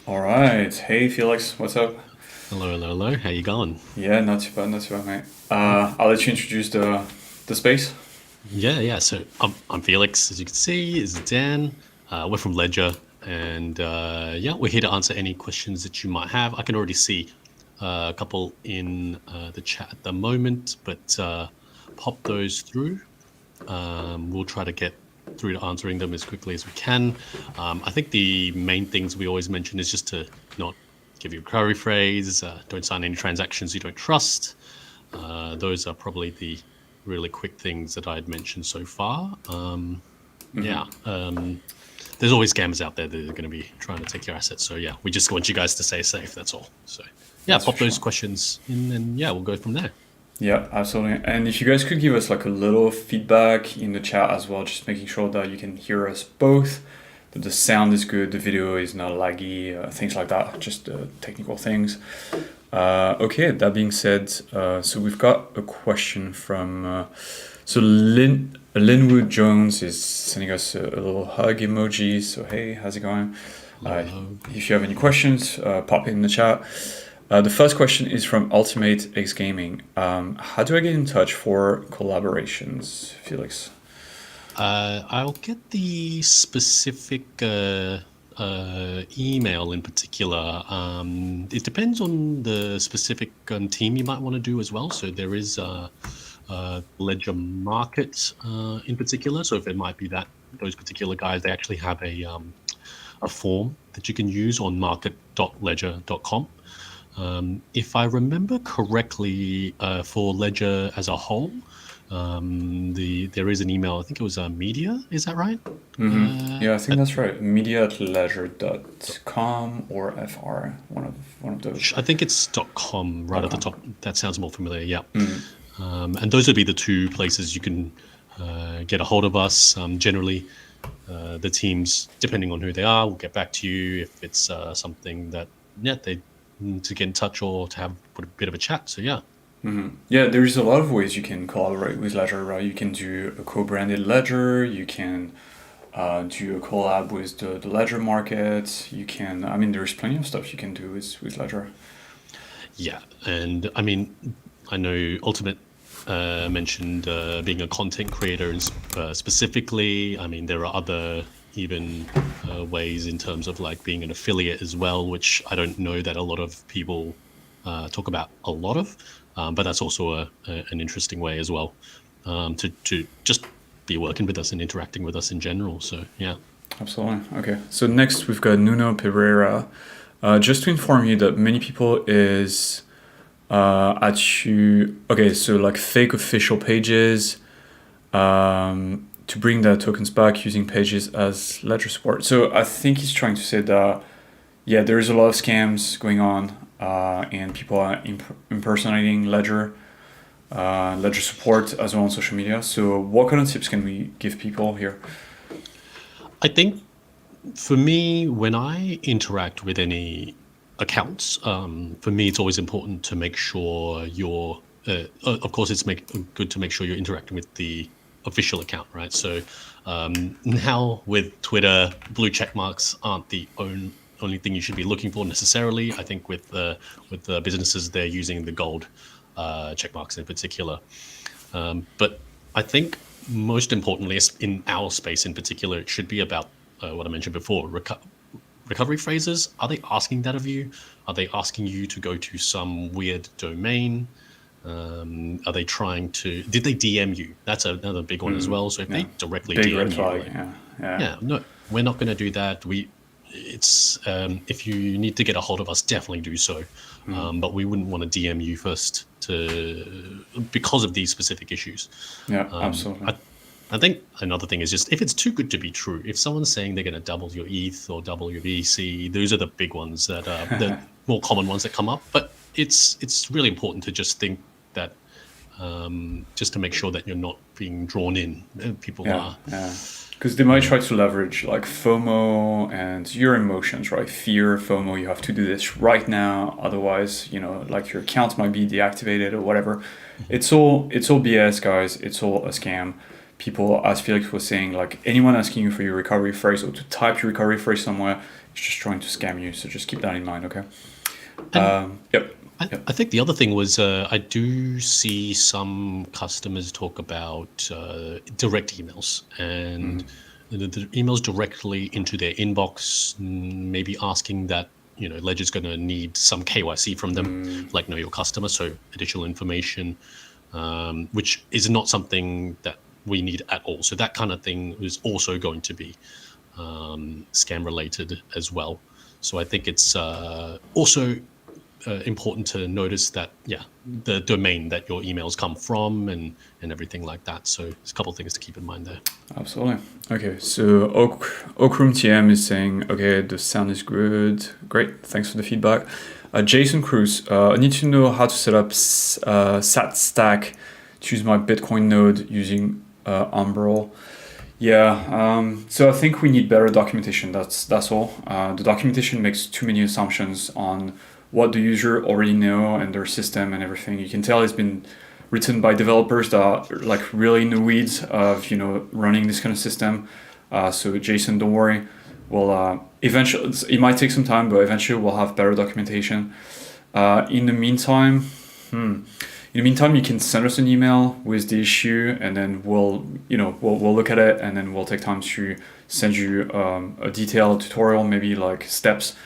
All right. Hey, Felix. What's up? Hello, hello, hello. How you going? Yeah, not too bad, mate. Good. I'll let you introduce the space. Yeah. So I'm Felix, as you can see. Is Dan. We're from Ledger, and yeah, we're here to answer any questions that you might have. I can already see a couple in the chat at the moment, but pop those through. We'll try to get through to answering them as quickly as we can. I think the main things we always mention is just to not give you a query phrase, don't sign any transactions you don't trust. Those are probably the really quick things that I'd mentioned so far. Yeah, there's always scammers out there that are going to be trying to take your assets. So yeah, we just want you guys to stay safe. That's all. So yeah, That's for pop those sure. questions in, and yeah, we'll go from there. Yeah, absolutely. And if you guys could give us like a little feedback in the chat as well, just making sure that you can hear us both, that the sound is good, the video is not laggy, things like that, just technical things. Okay, that being said, so we've got a question from Linwood Jones is sending us a little hug emoji. So hey, how's it going? Hello, hello. If you have any questions, pop it in the chat. The first question is from Ultimate X Gaming. How do I get in touch for collaborations, Felix? I'll get the specific email in particular. It depends on the specific team you might want to do as well. So there is Ledger Market in particular. So if it might be that those particular guys, they actually have a form that you can use on market.ledger.com. If I remember correctly, for Ledger as a whole, there is an email. I think it was media. Is that right? Yeah, I think At, that's right. Media@ledger.com or FR, one of those. I think it's .com right Dot at the com. top. That sounds more familiar. Yeah. And those would be the two places you can get a hold of us. Generally, the teams, depending on who they are, will get back to you if it's something that they need to get in touch or to have a bit of a chat. So yeah. Yeah, there's a lot of ways you can collaborate with Ledger, right? You can do a co-branded ledger. You can do a collab with the Ledger market. You can, I mean, there's plenty of stuff you can do with Ledger. Yeah, and I mean, I know Ultimate mentioned being a content creator, and specifically, I mean, there are other even ways in terms of like being an affiliate as well, which I don't know that a lot of people talk about a lot of, but that's also an interesting way as well, to just be working with us and interacting with us in general. So yeah. Absolutely. Okay. So next we've got Nuno Pereira. Just to inform you that many people is at you. Okay, so like fake official pages to bring the tokens back using pages as ledger support. So I think he's trying to say that yeah, there's a lot of scams going on, and people are impersonating ledger support as well on social media. So what kind of tips can we give people here? I think for me, when I interact with any accounts, for me, it's always important to make sure you're, of course, good to make sure you're interacting with the official account, right? So now with Twitter, blue check marks aren't the only thing you should be looking for necessarily. I think with the businesses, they're using the gold check marks in particular. But I think most importantly, in our space in particular, it should be about what I mentioned before, recovery phrases. Are they asking that of you? Are they asking you to go to some weird domain? Are they trying to, did they DM you? That's another big one as well. So if Yeah, they directly big red DM you, flag. like, Yeah, yeah. yeah, no, we're not going to do that. It's if you need to get a hold of us, definitely do so. But we wouldn't want to DM you first because of these specific issues. Yeah, Um, absolutely. I, I think another thing is just if it's too good to be true, if someone's saying they're going to double your ETH or double your VC, those are the big ones that are the more common ones that come up. But it's really important to just think that just to make sure that you're not being drawn in. People Yeah, are, yeah. Because they might try to leverage like FOMO and your emotions, right? Fear, FOMO, you have to do this right now, otherwise, like your account might be deactivated or whatever. Mhm. It's all BS, guys. It's all a scam. people, as Felix was saying, like anyone asking you for your recovery phrase or to type your recovery phrase somewhere is just trying to scam you. So just keep that in mind, okay? Yep. I think the other thing was I do see some customers talk about direct emails and the emails directly into their inbox, maybe asking that Ledger's going to need some KYC from them, like know your customer, so additional information, which is not something that we need at all. So that kind of thing is also going to be scam related as well. So I think it's also important to notice that, the domain that your emails come from and everything like that. So there's a couple of things to keep in mind there. Absolutely. Okay, so Oakroom TM is saying, okay, the sound is good. Great, thanks for the feedback. Jason Cruz, I need to know how to set up SAT stack to use my Bitcoin node using Umbrel. Yeah, so I think we need better documentation. That's all. The documentation makes too many assumptions on what the user already know and their system and everything. You can tell it's been written by developers that are like really in the weeds of running this kind of system. So Jason, don't worry. We'll eventually, it might take some time, but eventually we'll have better documentation. In the meantime, you can send us an email with the issue, and then we'll look at it, and then we'll take time to send you a detailed tutorial, maybe like steps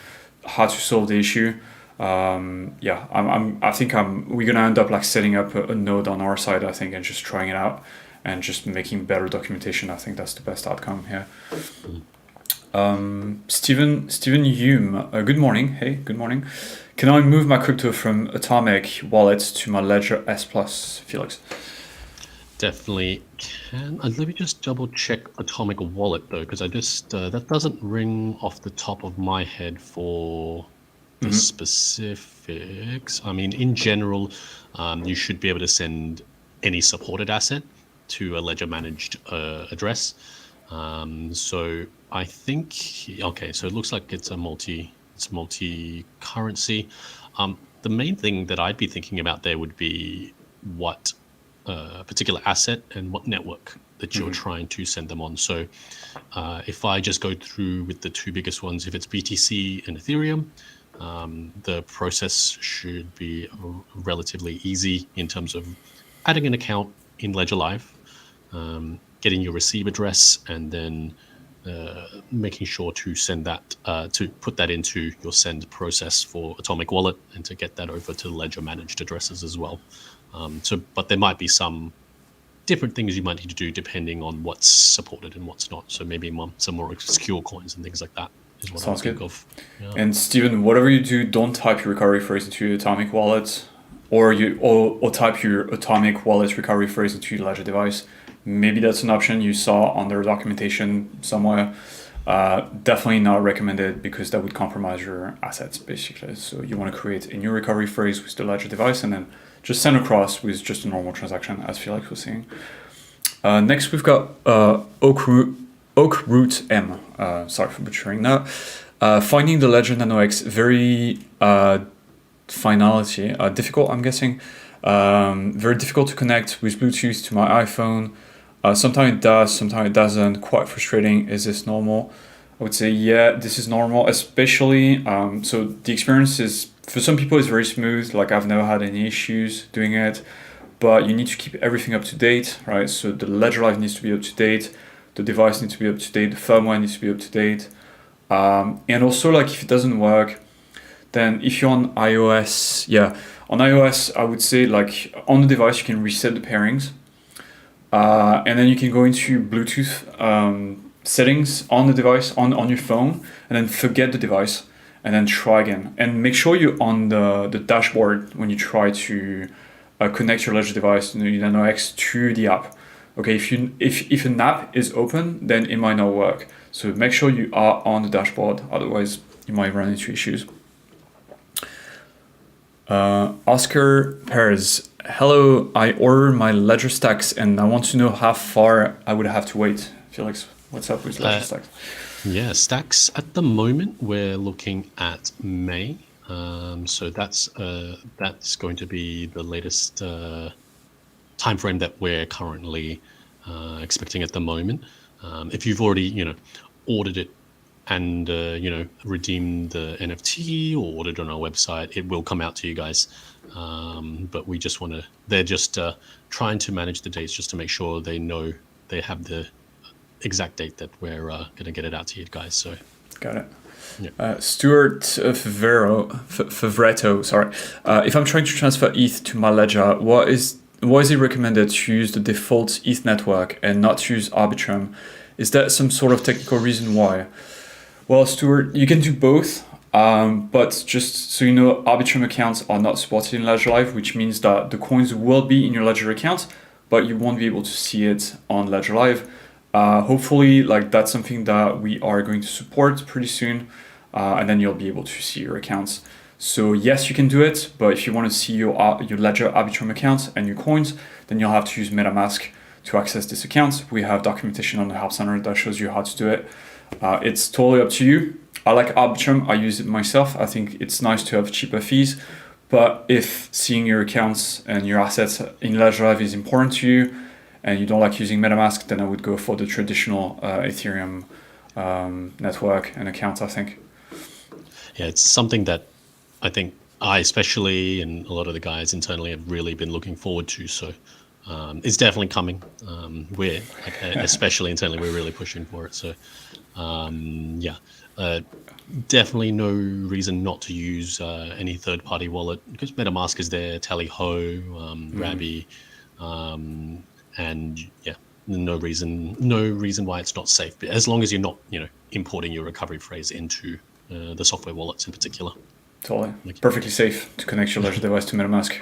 how to solve the issue. I think we're gonna end up like setting up a node on our side, I think, and just trying it out and just making better documentation. I think that's the best outcome here. Steven Hume, good morning. Hey, good morning. Can I move my crypto from Atomic wallet to my Ledger S Plus, Felix? Definitely can. Let me just double check Atomic wallet though, because I just that doesn't ring off the top of my head for the specifics. I mean, in general, you should be able to send any supported asset to a Ledger managed address. So I think, okay, so it looks like it's multi-currency. The main thing that I'd be thinking about there would be what particular asset and what network that you're trying to send them on. So if I just go through with the two biggest ones, if it's BTC and Ethereum, the process should be relatively easy in terms of adding an account in Ledger Live, getting your receive address, and then making sure to send that, to put that into your send process for Atomic Wallet, and to get that over to Ledger managed addresses as well. But there might be some different things you might need to do depending on what's supported and what's not. So maybe some more obscure coins and things like that is what I think of. Yeah. And Steven, whatever you do, don't type your recovery phrase into your Atomic wallet, or type your Atomic wallet recovery phrase into your Ledger device. Maybe that's an option you saw on their documentation somewhere. Definitely not recommended, because that would compromise your assets basically. So you want to create a new recovery phrase with the Ledger device and then just send across with just a normal transaction, as Felix was saying. Next, we've got Oakroot M. Sorry for butchering that. Finding the Ledger Nano X very finality difficult, I'm guessing. Very difficult to connect with Bluetooth to my iPhone. Sometimes it does, sometimes it doesn't. Quite frustrating. Is this normal? I would say, yeah, this is normal, especially, so the experience is, for some people, it's very smooth. Like, I've never had any issues doing it, but you need to keep everything up to date, right? So the Ledger Live needs to be up to date. The device needs to be up to date. The firmware needs to be up to date. And also, like, if it doesn't work, then if you're on iOS, on iOS, I would say, like, on the device, you can reset the pairings. And then you can go into Bluetooth settings on the device, on your phone, and then forget the device, and then try again. And make sure you're on the dashboard when you try to connect your Ledger device, your Nano X, to the app. Okay, if an app is open, then it might not work. So make sure you are on the dashboard, otherwise you might run into issues. Oscar Perez, hello, I ordered my Ledger stacks and I want to know how far I would have to wait. Felix, what's up with Ledger stacks? Yeah, stacks at the moment we're looking at May. So that's going to be the latest time frame that we're currently expecting at the moment. If you've already, ordered it and, redeemed the NFT or ordered on our website, it will come out to you guys. But we just they're just trying to manage the dates just to make sure they know they have the exact date that we're going to get it out to you guys. So, got it. Yeah. Stuart Favretto, sorry. If I'm trying to transfer ETH to my ledger, why is it recommended to use the default ETH network and not use Arbitrum? Is that some sort of technical reason why? Well, Stuart, you can do both, but just so you know, Arbitrum accounts are not supported in Ledger Live, which means that the coins will be in your Ledger account, but you won't be able to see it on Ledger Live. Hopefully, that's something that we are going to support pretty soon, and then you'll be able to see your accounts. So yes, you can do it, but if you want to see your Ledger Arbitrum account and your coins, then you'll have to use Metamask to access this account. We have documentation on the Help Center that shows you how to do it. It's totally up to you. I like Arbitrum. I use it myself. I think it's nice to have cheaper fees. But if seeing your accounts and your assets in Ledger Live is important to you and you don't like using MetaMask, then I would go for the traditional Ethereum network and account, I think. Yeah, it's something that I think I especially and a lot of the guys internally have really been looking forward to. So it's definitely coming. We're especially internally, we're really pushing for it. So definitely no reason not to use any third-party wallet because MetaMask is there, Tallyho, Rabby, and no reason why it's not safe. But as long as you're not, importing your recovery phrase into the software wallets in particular. Totally. Perfectly safe to connect your Ledger device to MetaMask.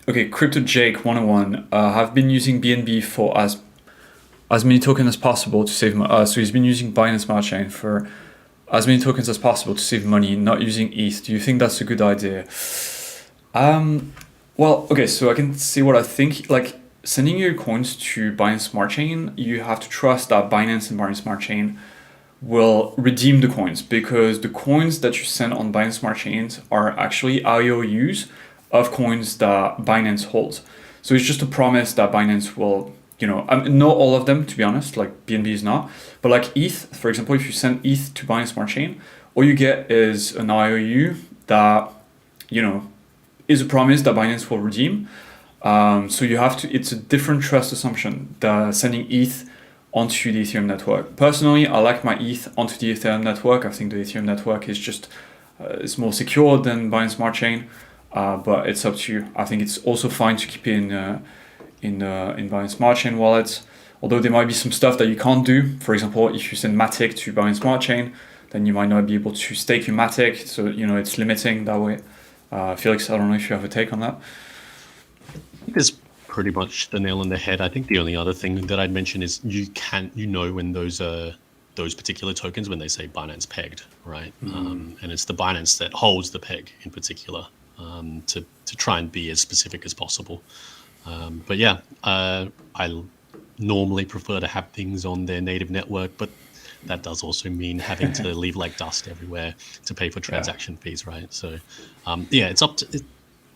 Okay, Crypto Jake 101. I've been using BNB for as many tokens as possible to save money. So he's been using Binance Smart Chain for as many tokens as possible to save money, not using ETH. Do you think that's a good idea? Well, okay, so I can say what I think. Sending your coins to Binance Smart Chain, you have to trust that Binance and Binance Smart Chain will redeem the coins because the coins that you send on Binance Smart Chains are actually IOUs of coins that Binance holds. So it's just a promise that Binance will, not all of them, to be honest, BNB is not, but ETH, for example, if you send ETH to Binance Smart Chain, all you get is an IOU that, is a promise that Binance will redeem. So it's a different trust assumption that sending ETH onto the Ethereum network. Personally, I like my ETH onto the Ethereum network. I think the Ethereum network is just, it's more secure than Binance Smart Chain. But it's up to you. I think it's also fine to keep it in Binance Smart Chain wallets. Although there might be some stuff that you can't do. For example, if you send Matic to Binance Smart Chain, then you might not be able to stake your Matic. So it's limiting that way. Felix, I don't know if you have a take on that. I think that's pretty much the nail on the head. I think the only other thing that I'd mention is when those particular tokens when they say Binance pegged, right? And it's the Binance that holds the peg in particular. To try and be as specific as possible. But I normally prefer to have things on their native network, but that does also mean having to leave dust everywhere to pay for transaction fees, right? So it's up to,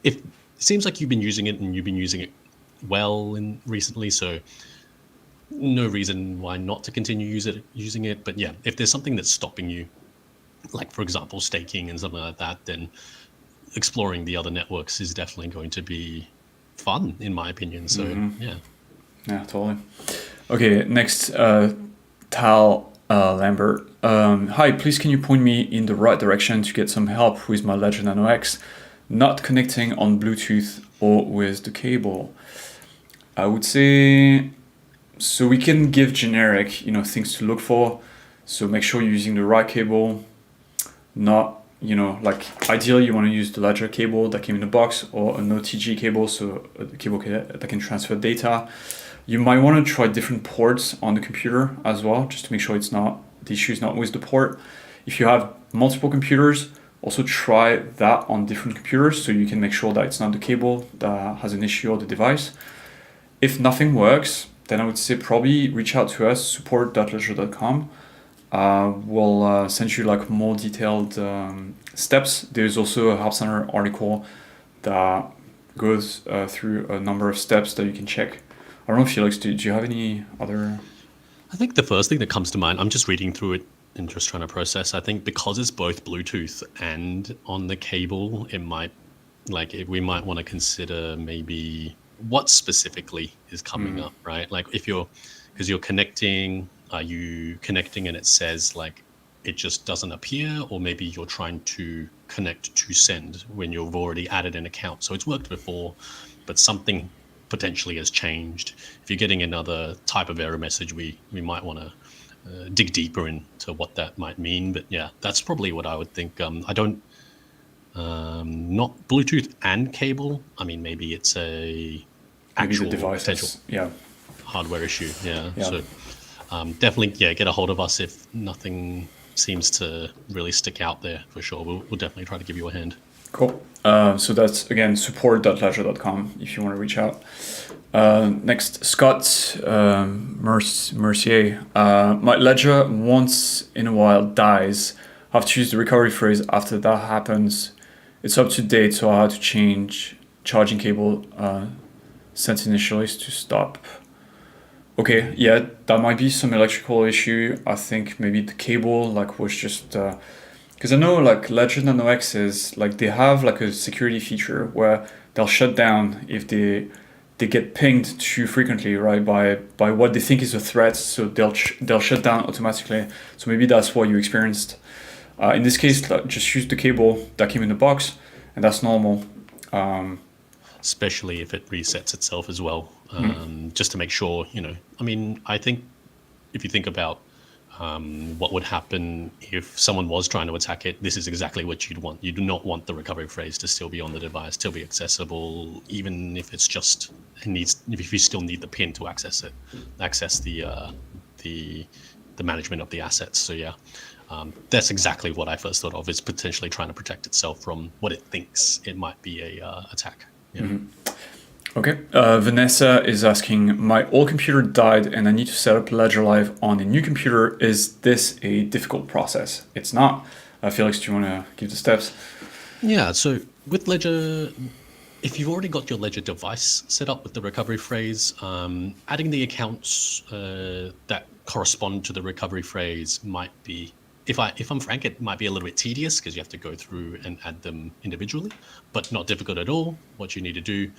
if it seems like you've been using it and you've been using it well recently, so no reason why not to continue using it. But if there's something that's stopping you, for example, staking and something like that, then exploring the other networks is definitely going to be fun, in my opinion. So, Yeah, totally. Okay, next, Tal Lambert. Hi, please can you point me in the right direction to get some help with my Ledger Nano X not connecting on Bluetooth or with the cable? I would say, so we can give generic, things to look for. So make sure you're using the right cable, not ideally you want to use the Ledger cable that came in the box or an OTG cable, so a cable that can transfer data. You might want to try different ports on the computer as well, just to make sure the issue is not with the port. If you have multiple computers, also try that on different computers so you can make sure that it's not the cable that has an issue or the device. If nothing works, then I would say probably reach out to us, support.ledger.com. We'll send you more detailed steps. There's also a Help Center article that goes through a number of steps that you can check I don't know, Felix, do you have any other? I think the first thing that comes to mind, I'm just reading through it and just trying to process. I think because it's both Bluetooth and on the cable, it might, we might want to consider maybe what specifically is coming up, right? Like because you're connecting, are you connecting and it says like, it just doesn't appear, or maybe you're trying to connect to send when you've already added an account. So it's worked before, but something potentially has changed. If you're getting another type of error message, we might want to dig deeper into what that might mean. But yeah, that's probably what I would think. I don't, not Bluetooth and cable. I mean, maybe it's a actual potential hardware issue. Yeah. So definitely, get a hold of us if nothing seems to really stick out there for sure. We'll definitely try to give you a hand. Cool. So that's, again, support.ledger.com if you want to reach out. Next, Scott Mercier. My ledger once in a while dies. I have to use the recovery phrase after that happens. It's up to date, so I had to change charging cable sent initially to stop. Okay, yeah, that might be some electrical issue. I think maybe the cable was just because I know Ledger Nano X is they have a security feature where they'll shut down if they get pinged too frequently, right, by what they think is a threat. So they'll shut down automatically. So maybe that's what you experienced. In this case, just use the cable that came in the box, and that's normal. Especially if it resets itself as well, just to make sure, I mean, I think if you think about what would happen if someone was trying to attack it, this is exactly what you'd want. You do not want the recovery phrase to still be on the device, still be accessible, even if it's just if you still need the PIN to access the management of the assets. So yeah, that's exactly what I first thought of, is potentially trying to protect itself from what it thinks it might be a attack. Yeah. Okay. Vanessa is asking, my old computer died and I need to set up Ledger Live on a new computer. Is this a difficult process? It's not. Felix, do you want to give the steps? Yeah. So with Ledger, if you've already got your Ledger device set up with the recovery phrase, adding the accounts that correspond to the recovery phrase might be, if I'm frank, it might be a little bit tedious because you have to go through and add them individually, but not difficult at all. What you need to do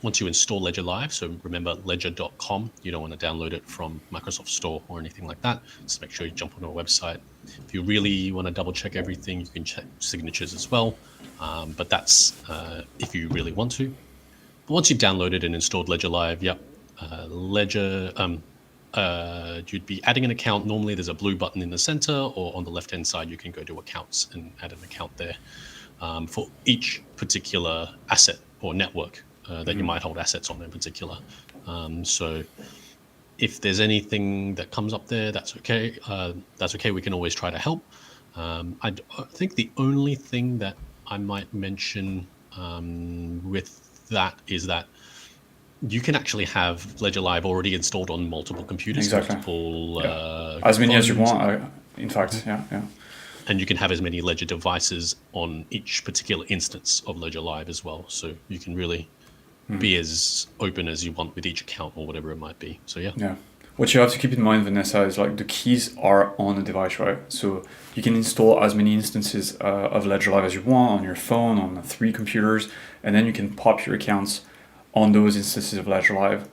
once you install Ledger Live, so remember ledger.com, you don't want to download it from Microsoft Store or anything like that. Just make sure you jump on our website. If you really want to double check everything, you can check signatures as well, but that's if you really want to. But once you've downloaded and installed Ledger Live, Ledger, you'd be adding an account. Normally there's a blue button in the center, or on the left hand side you can go to accounts and add an account there for each particular asset or network that you might hold assets on in particular. So if there's anything that comes up there, that's okay. We can always try to help. I think the only thing that I might mention with that is that you can actually have Ledger Live already installed on multiple computers, multiple as many as you want. In fact, yeah. And you can have as many Ledger devices on each particular instance of Ledger Live as well. So you can really be as open as you want with each account or whatever it might be. So yeah. Yeah. What you have to keep in mind, Vanessa, is the keys are on the device, right? So you can install as many instances of Ledger Live as you want on your phone, on 3 computers, and then you can pop your accounts on those instances of Ledger Live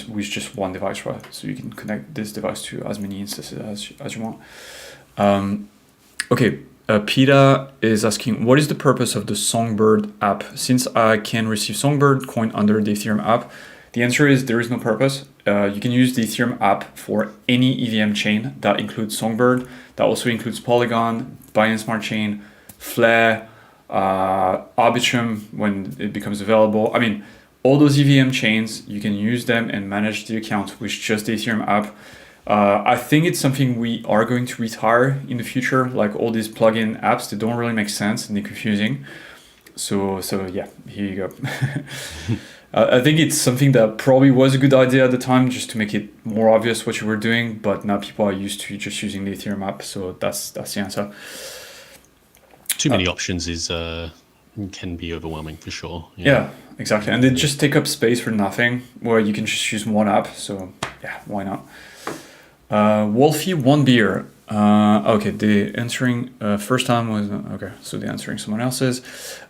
with just one device, right? So you can connect this device to as many instances as you want. Okay, PETA is asking, what is the purpose of the Songbird app? Since I can receive Songbird coin under the Ethereum app, the answer is there is no purpose. You can use the Ethereum app for any EVM chain that includes Songbird. That also includes Polygon, Binance Smart Chain, Flare, Arbitrum when it becomes available. I mean, all those EVM chains, you can use them and manage the account with just the Ethereum app. I think it's something we are going to retire in the future. All these plugin apps, they don't really make sense and they're confusing. So yeah, here you go. I think it's something that probably was a good idea at the time, just to make it more obvious what you were doing. But now people are used to just using the Ethereum app, so that's the answer. Too many options can be overwhelming for sure. Yeah, exactly. And they just take up space for nothing, where you can just use one app. So yeah, why not? Wolfie One Beer. Okay, the answering first time was okay. So the answering someone else's.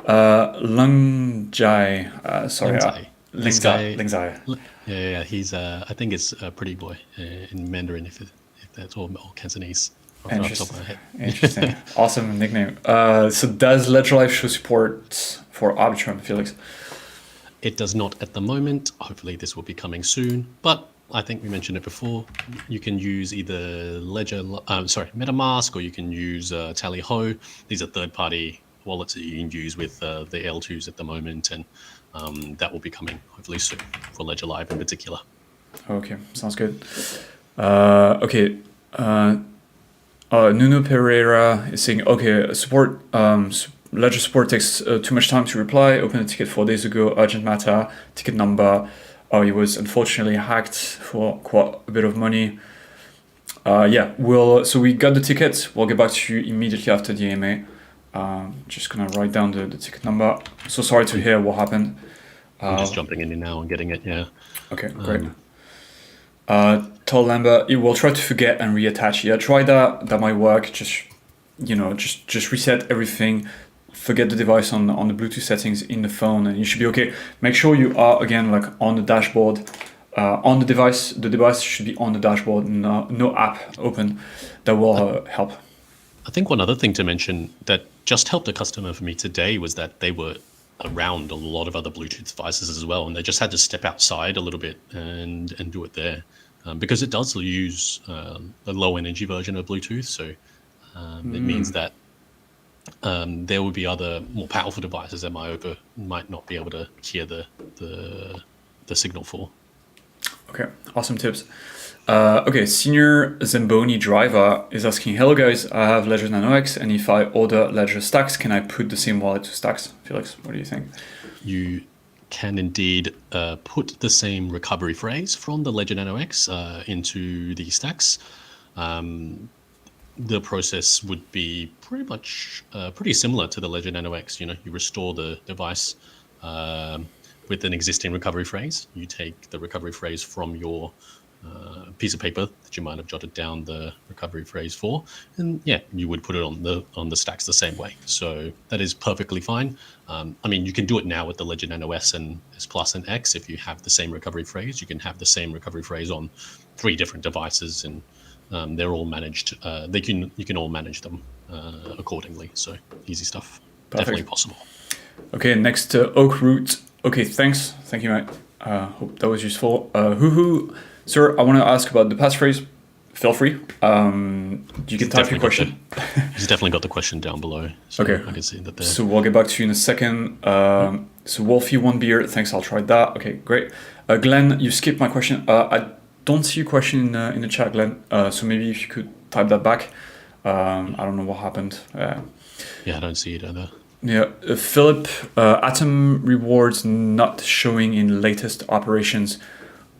Lung Jai. Sorry, This guy, Lingzai. yeah, he's I think it's a pretty boy in Mandarin, if that's all Cantonese. Off the top of my head. Interesting. Awesome nickname. So does Ledger Live show support for Arbitrum, Felix? It does not at the moment. Hopefully this will be coming soon. But I think we mentioned it before. You can use either Metamask, or you can use Tally-Ho. These are third-party wallets that you can use with the L2s at the moment, and that will be coming hopefully soon for Ledger Live in particular. Okay, sounds good. Okay. Nuno Pereira is saying, okay, support Ledger support takes too much time to reply. Opened a ticket 4 days ago. Urgent matter. Ticket number. Oh, he was unfortunately hacked for quite a bit of money. Yeah, so we got the ticket. We'll get back to you immediately after the AMA. Just gonna write down the ticket number. So sorry to hear what happened. I'm just jumping in now and getting it. Yeah. Okay, great. Tol Lambert, it will try to forget and reattach. Yeah, try that. That might work. Just reset everything. Forget the device on the Bluetooth settings in the phone, and you should be okay. Make sure you are again like on the dashboard, on the device. The device should be on the dashboard. No app open. That will help. I think one other thing to mention that just helped a customer for me today was that they were around a lot of other Bluetooth devices as well, and they just had to step outside a little bit and do it there, because it does use a low energy version of Bluetooth. So it means that there would be other more powerful devices that might not be able to hear the signal for. Okay, awesome tips. Okay, Senior Zamboni Driver is asking, hello guys, I have Ledger Nano X, and if I order Ledger Stacks, can I put the same wallet to Stacks? Felix, what do you think? You can indeed put the same recovery phrase from the Ledger Nano X into the Stacks. The process would be pretty similar to the Ledger Nano X. You restore the device with an existing recovery phrase. You take the recovery phrase from your piece of paper that you might have jotted down the recovery phrase for, and yeah, you would put it on the stacks the same way. So that is perfectly fine. I mean, you can do it now with the Ledger Nano S and S Plus and X. If you have the same recovery phrase, you can have the same recovery phrase on 3 different devices, and they're all managed. You can all manage them accordingly. So easy stuff. Perfect. Definitely possible. Okay, next Oak Root. Okay, thank you, mate. Hope that was useful. Sir, I want to ask about the passphrase. Feel free. You can type your question. He's definitely got the question down below. So okay. I can see that there. So we'll get back to you in a second. So Wolfie One Beer, thanks. I'll try that. Okay, great. Glenn, you skipped my question. I don't see your question in the chat, Glenn. So maybe if you could type that back. I don't know what happened. Yeah, I don't see it either. Yeah, Philip, Atom rewards not showing in latest operations.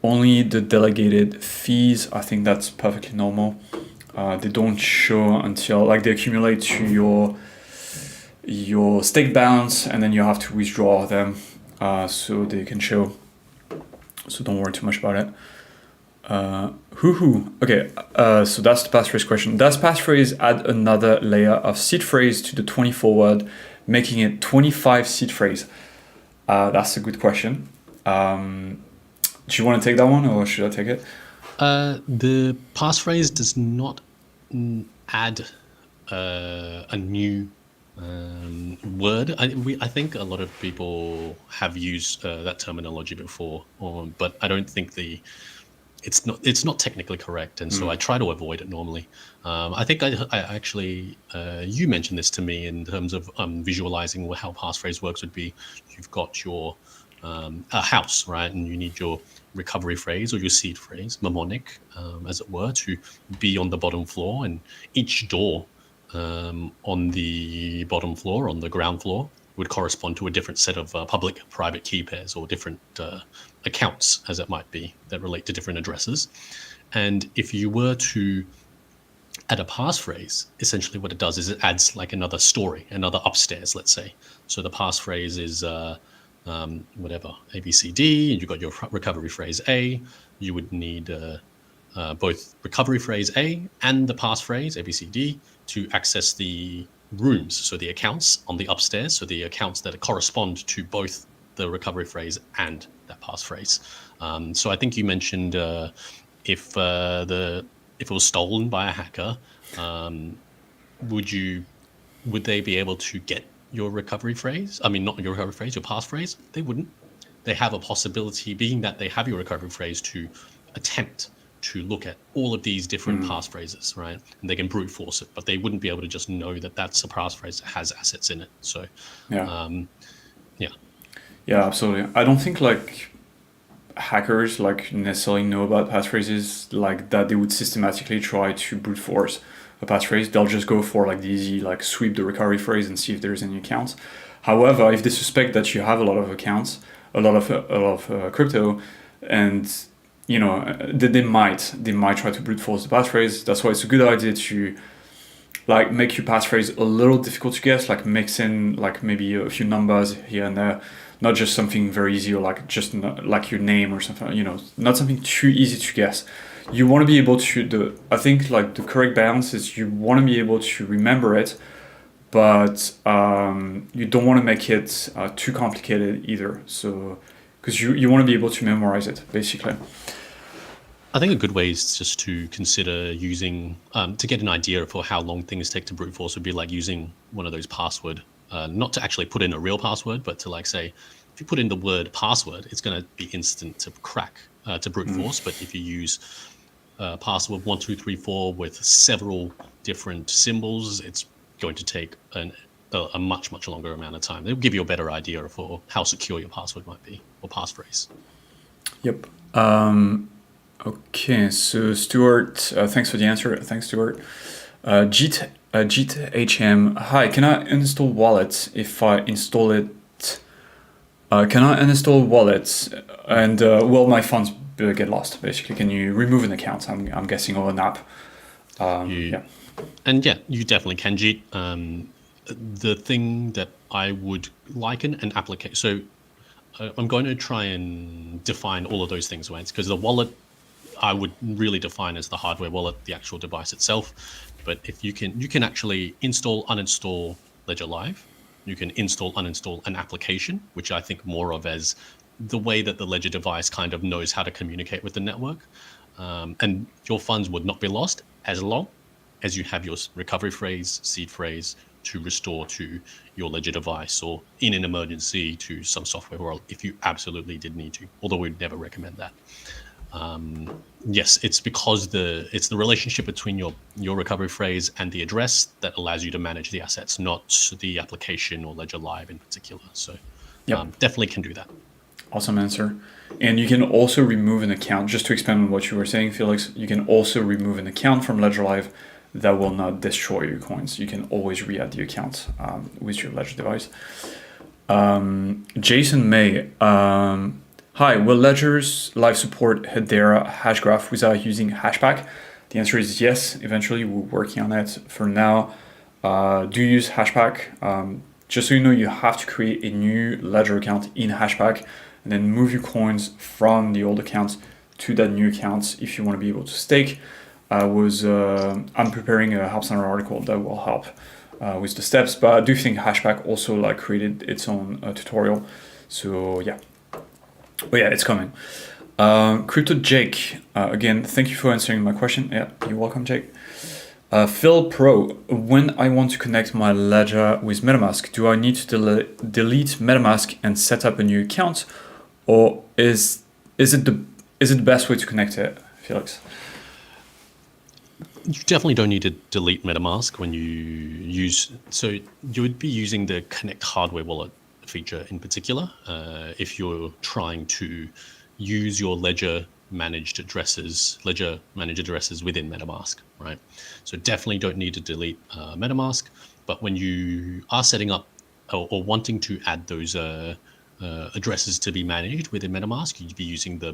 Only the delegated fees. I think that's perfectly normal. They don't show until they accumulate to your stake balance, and then you have to withdraw them, so they can show. So don't worry too much about it. Okay, so that's the passphrase question. Does passphrase add another layer of seed phrase to the 24 word, making it 25 seed phrase? That's a good question. Do you want to take that one, or should I take it? The passphrase does not add a new word. I think a lot of people have used that terminology before, but I don't think it's not technically correct, and so I try to avoid it normally. I think I actually you mentioned this to me in terms of visualizing how passphrase works. Would be you've got your a house, right, and you need your recovery phrase or your seed phrase, mnemonic, as it were, to be on the bottom floor, and each door on the bottom floor, on the ground floor, would correspond to a different set of public-private key pairs, or different accounts, as it might be, that relate to different addresses. And if you were to add a passphrase, essentially what it does is it adds like another story, another upstairs, let's say. So the passphrase is whatever, ABCD, and you've got your recovery phrase A, you would need both recovery phrase A and the passphrase ABCD to access the rooms, so the accounts on the upstairs, so the accounts that correspond to both the recovery phrase and that passphrase. So I think you mentioned if it was stolen by a hacker, would they be able to get your recovery phrase? I mean, not your recovery phrase, your passphrase? They wouldn't. They have a possibility, being that they have your recovery phrase, to attempt to look at all of these different passphrases, right? And they can brute force it, but they wouldn't be able to just know that that's a passphrase that has assets in it. So, Yeah. yeah. Yeah, absolutely. I don't think like hackers like necessarily know about passphrases like that. They would systematically try to brute force a passphrase. They'll just go for like the easy, like sweep the recovery phrase and see if there's any accounts. However, if they suspect that you have a lot of accounts, a lot of crypto, and you know they might try to brute force the passphrase. That's why it's a good idea to like make your passphrase a little difficult to guess, like mix in like maybe a few numbers here and there, not just something very easy or like just like your name or something, you know, not something too easy to guess. You want to be able to I think like the correct balance is you want to be able to remember it, but you don't want to make it too complicated either. So because you want to be able to memorize it basically. I think a good way is just to consider using, to get an idea for how long things take to brute force, would be like using one of those password, not to actually put in a real password, but to like say, if you put in the word password, it's going to be instant to crack, to brute force. But if you use password 1234 with several different symbols, it's going to take a much longer amount of time. It'll give you a better idea for how secure your password might be, or passphrase. Yep. Okay, so Stuart, thanks for the answer. Thanks, Stuart. Jeet HM, hi, can I install wallets if I install it? Can I uninstall wallets and, will my funds get lost, basically? Can you remove an account, I'm guessing, or an app? Yeah. And yeah, you definitely can, Jeet. The thing that I would liken an application, so I'm going to try and define all of those things, right? Because the wallet, I would really define as the hardware wallet, the actual device itself. But if you can actually install, uninstall Ledger Live. You can install, uninstall an application, which I think more of as the way that the Ledger device kind of knows how to communicate with the network. And your funds would not be lost as long as you have your recovery phrase, seed phrase to restore to your Ledger device, or in an emergency to some software wallet if you absolutely did need to, although we'd never recommend that. Yes, it's because it's the relationship between your recovery phrase and the address that allows you to manage the assets, not the application or Ledger Live in particular. So definitely can do that. Awesome answer. And you can also remove an account, just to expand on what you were saying, Felix, you can also remove an account from Ledger Live that will not destroy your coins. You can always re-add the account with your Ledger device. Jason May, hi, will Ledger's Live support Hedera hashgraph without using Hashpack? The answer is yes. Eventually, we're working on it. For now, do use Hashpack. Just so you know, you have to create a new Ledger account in Hashpack and then move your coins from the old account to that new account if you want to be able to stake. I'm preparing a Help Center article that will help with the steps, but I do think Hashpack also like created its own tutorial. So yeah. But yeah, it's coming. Crypto Jake, again, thank you for answering my question. Yeah, you're welcome, Jake. Phil Pro, when I want to connect my Ledger with Metamask, do I need to delete Metamask and set up a new account, or is it the best way to connect it, Felix? You definitely don't need to delete MetaMask when you use. So you would be using the Connect Hardware Wallet feature in particular if you're trying to use your Ledger managed addresses within MetaMask, right? So definitely don't need to delete MetaMask. But when you are setting up or wanting to add those addresses to be managed within MetaMask, you'd be using the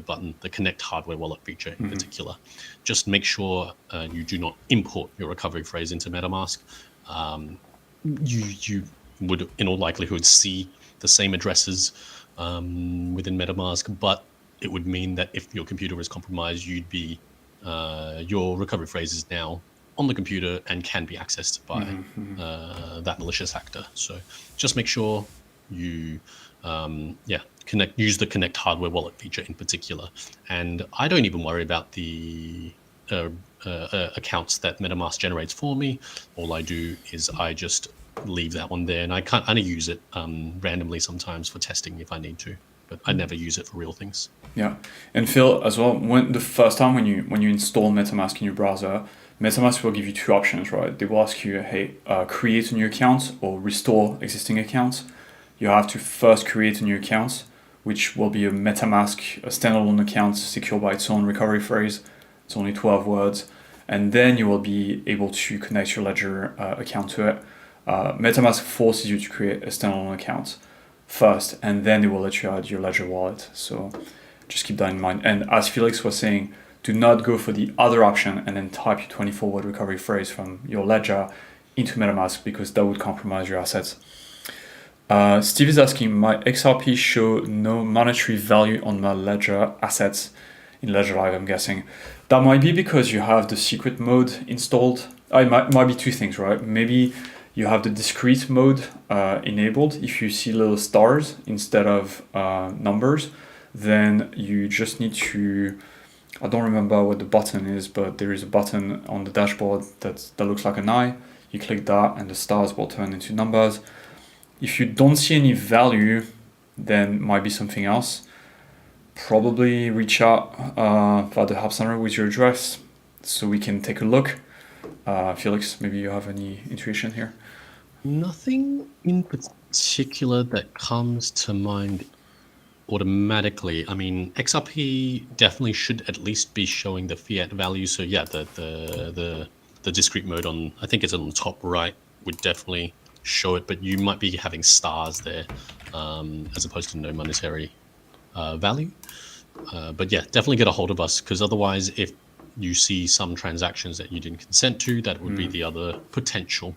Connect Hardware Wallet feature in particular. Just make sure you do not import your recovery phrase into MetaMask. You would, in all likelihood, see the same addresses within MetaMask, but it would mean that if your computer was compromised, you'd be your recovery phrase is now on the computer and can be accessed by that malicious actor. So just make sure you use the connect hardware wallet feature in particular. And I don't even worry about the accounts that MetaMask generates for me. All I do is I just leave that one there, and I can't only use it randomly sometimes for testing if I need to, but I never use it for real things. Yeah, and Phil, as well, when the first time when you install MetaMask in your browser, MetaMask will give you two options, right? They will ask you, hey, create a new account or restore existing accounts. You have to first create a new account, which will be a MetaMask, a standalone account secured by its own recovery phrase. It's only 12 words. And then you will be able to connect your Ledger account to it. MetaMask forces you to create a standalone account first, and then it will let you add your Ledger wallet. So just keep that in mind. And as Felix was saying, do not go for the other option and then type your 24-word recovery phrase from your Ledger into MetaMask, because that would compromise your assets. Steve is asking, my XRP show no monetary value on my Ledger assets in Ledger Live, I'm guessing. That might be because you have the secret mode installed. It might be two things, right? Maybe you have the discrete mode enabled. If you see little stars instead of numbers, then you just need to, I don't remember what the button is, but there is a button on the dashboard that looks like an eye. You click that and the stars will turn into numbers. If you don't see any value, then might be something else. Probably reach out via the help center with your address so we can take a look. Felix, maybe you have any intuition here? Nothing in particular that comes to mind automatically. I mean, XRP definitely should at least be showing the fiat value. So yeah, the discrete mode on, I think it's on the top right, would definitely show it, but you might be having stars there as opposed to no monetary value. But yeah, definitely get a hold of us, because otherwise if you see some transactions that you didn't consent to, that would be the other potential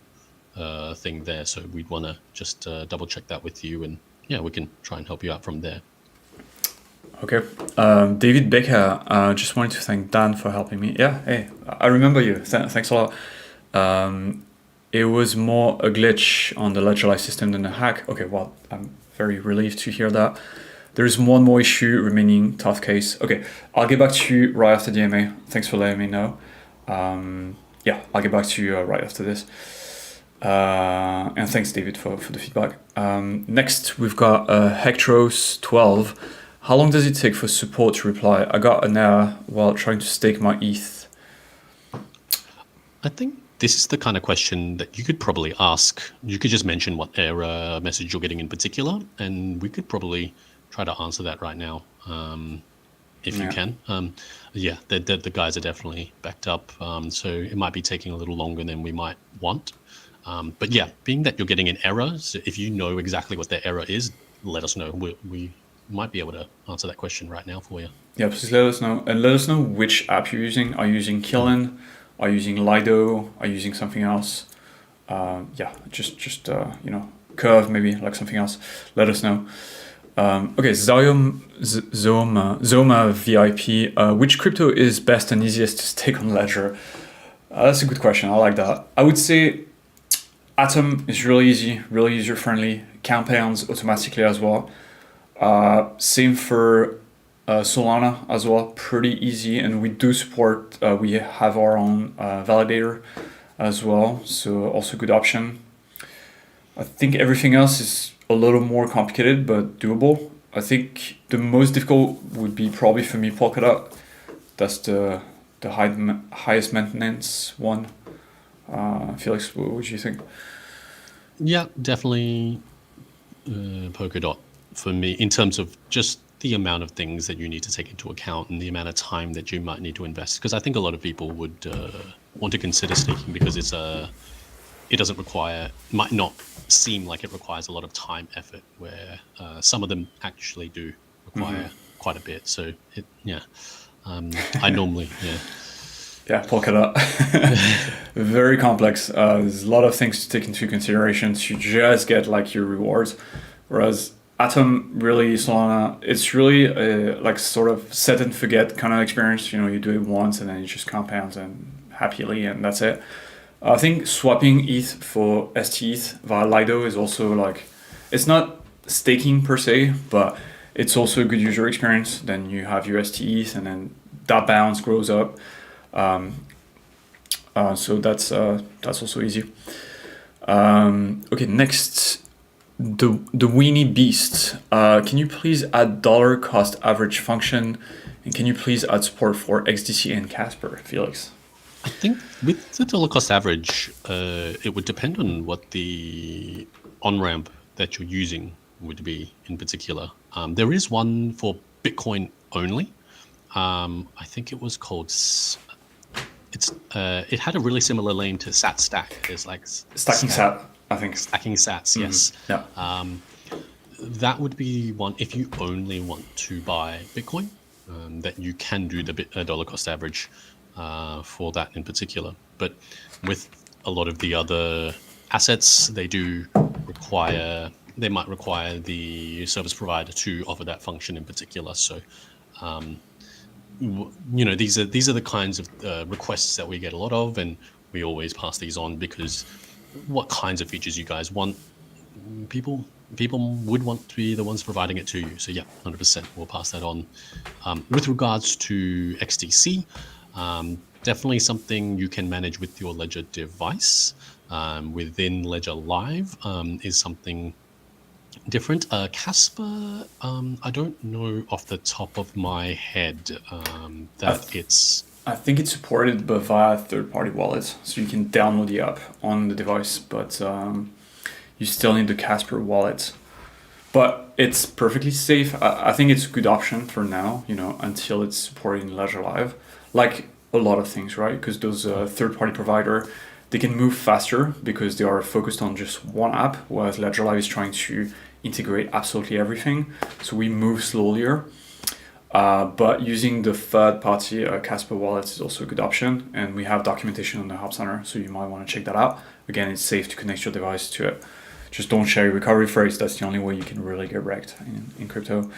thing there. So we'd want to just double check that with you, and yeah, we can try and help you out from there. Okay. David Baker, just wanted to thank Dan for helping me. Yeah, hey, I remember you. Thanks a lot. It was more a glitch on the Ledger Live system than a hack. Okay, well, I'm very relieved to hear that. There is one more issue remaining, tough case. Okay, I'll get back to you right after the MA. Thanks for letting me know. Yeah, I'll get back to you right after this. And thanks, David, for the feedback. Next, we've got Hectros12. How long does it take for support to reply? I got an error while trying to stake my ETH. I think this is the kind of question that you could probably ask. You could just mention what error message you're getting in particular, and we could probably try to answer that right now, if you can. Yeah, the guys are definitely backed up, so it might be taking a little longer than we might want. But yeah, being that you're getting an error, so if you know exactly what the error is, let us know. We might be able to answer that question right now for you. Yeah, please let us know. And let us know which app you're using. Are you using Killin? Are you using Lido? Are you using something else? Yeah, just Curve maybe, like something else. Let us know. Okay, Zoma VIP. Which crypto is best and easiest to stake on Ledger? That's a good question. I like that. I would say Atom is really easy, really user-friendly. Compounds automatically as well. Same for Solana as well, pretty easy, and we do support, we have our own validator as well, so also good option. I think everything else is a little more complicated but doable. I think the most difficult would be probably for me Polkadot. That's the highest maintenance one. Felix, what do you think? Yeah, definitely Polkadot for me, in terms of just the amount of things that you need to take into account and the amount of time that you might need to invest. Because I think a lot of people would want to consider staking because it doesn't require, might not seem like it requires a lot of time, effort, where some of them actually do require quite a bit. So I normally, Yeah, Polkadot. Very complex. There's a lot of things to take into consideration to just get like your rewards. Whereas Atom really Solana, it's really like sort of set and forget kind of experience. You do it once and then it just compounds and happily, and that's it. I think swapping ETH for STETH via Lido is also like, it's not staking per se, but it's also a good user experience. Then you have your STETH and then that balance grows up. So that's also easy. Okay, next. The Weenie Beast. Can you please add dollar cost average function, and can you please add support for XDC and Casper, Felix? I think with the dollar cost average, it would depend on what the on-ramp that you're using would be in particular. There is one for Bitcoin only. I think it was called. It had a really similar name to Sat Stack. There's like Stacking Sat. I think stacking sats, yes. Yeah. That would be one if you only want to buy Bitcoin, that you can do the dollar cost average for that in particular. But with a lot of the other assets, they might require the service provider to offer that function in particular. So, these are the kinds of requests that we get a lot of, and we always pass these on because what kinds of features you guys want, people would want to be the ones providing it to you. So yeah, 100% we'll pass that on. With regards to XDC, definitely something you can manage with your Ledger device. Within Ledger Live is something different. Casper, I don't know off the top of my head I think it's supported but via third-party wallets, so you can download the app on the device, but you still need the Casper wallet. But it's perfectly safe. I think it's a good option for now, until it's supported in Ledger Live. Like a lot of things, right? Because those third-party provider, they can move faster because they are focused on just one app, whereas Ledger Live is trying to integrate absolutely everything. So we move slowlier. But using the third-party Casper wallet is also a good option, and we have documentation on the Help Center, so you might want to check that out. Again, it's safe to connect your device to it. Just don't share your recovery phrase. That's the only way you can really get wrecked in crypto.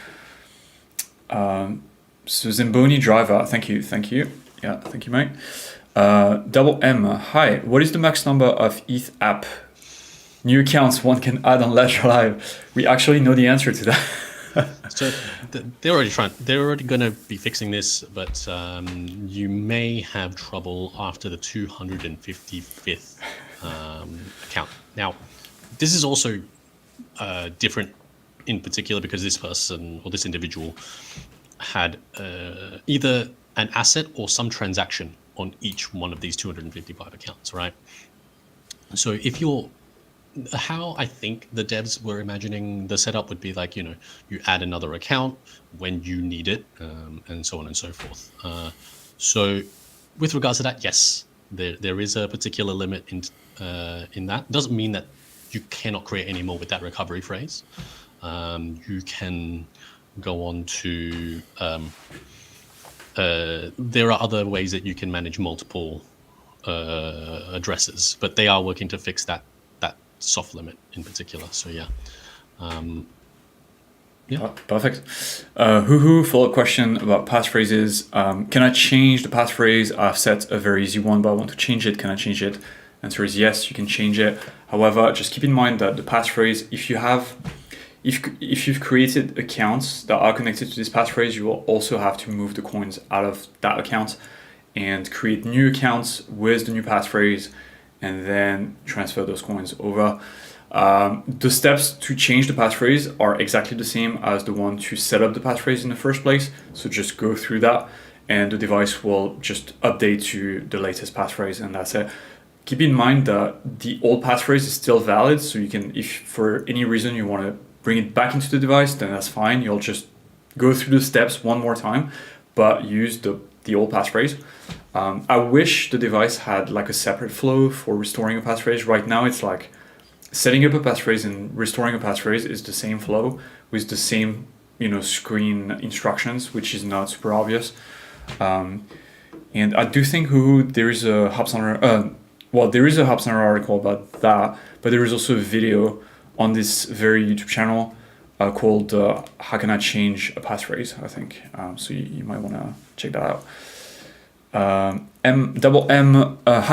So Zimboni Driver, thank you. Yeah, thank you, mate. Double M, hi. What is the max number of ETH app new accounts one can add on Ledger Live? We actually know the answer to that. So they're already going to be fixing this, but you may have trouble after the 255th account. Now, this is also different in particular because this person or this individual had either an asset or some transaction on each one of these 255 accounts, right? So if you're how I think the devs were imagining the setup would be like, you add another account when you need it, and so on and so forth. So with regards to that, yes, there is a particular limit in that. Doesn't mean that you cannot create any more with that recovery phrase. You can go on to, there are other ways that you can manage multiple addresses, but they are working to fix that soft limit in particular. So yeah. Perfect. Follow-up question about passphrases. Can I change the passphrase? I've set a very easy one, but I want to change it. Can I change it? Answer is yes, you can change it. However, just keep in mind that the passphrase, if you've created accounts that are connected to this passphrase, you will also have to move the coins out of that account and create new accounts with the new passphrase, and then transfer those coins over. The steps to change the passphrase are exactly the same as the one to set up the passphrase in the first place. So just go through that, and the device will just update to the latest passphrase, and that's it. Keep in mind that the old passphrase is still valid, so you can, if for any reason you want to bring it back into the device, then that's fine. You'll just go through the steps one more time, but use the old passphrase. I wish the device had like a separate flow for restoring a passphrase. Right now it's like setting up a passphrase and restoring a passphrase is the same flow with the same screen instructions, which is not super obvious. And I do think there is a Help Center, there is a Help Center article about that, but there is also a video on this very YouTube channel called How Can I Change a Passphrase, I think. So you might want to check that out. How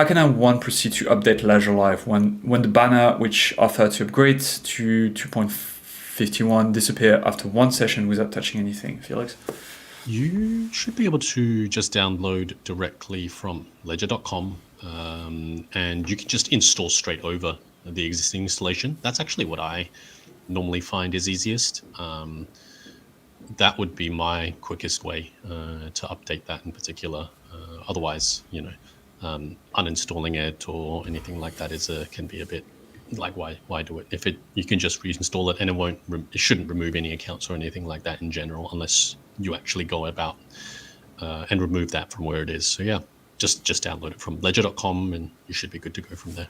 can I proceed to update Ledger Live when the banner which offered to upgrade to 2.51 disappear after one session without touching anything, Felix? You should be able to just download directly from ledger.com, and you can just install straight over the existing installation. That's actually what I normally find is easiest. That would be my quickest way to update that in particular. Otherwise, uninstalling it or anything like that can be a bit like, why do it? You can just reinstall it, and it shouldn't remove any accounts or anything like that in general, unless you actually go about and remove that from where it is. So yeah, just download it from ledger.com, and you should be good to go from there.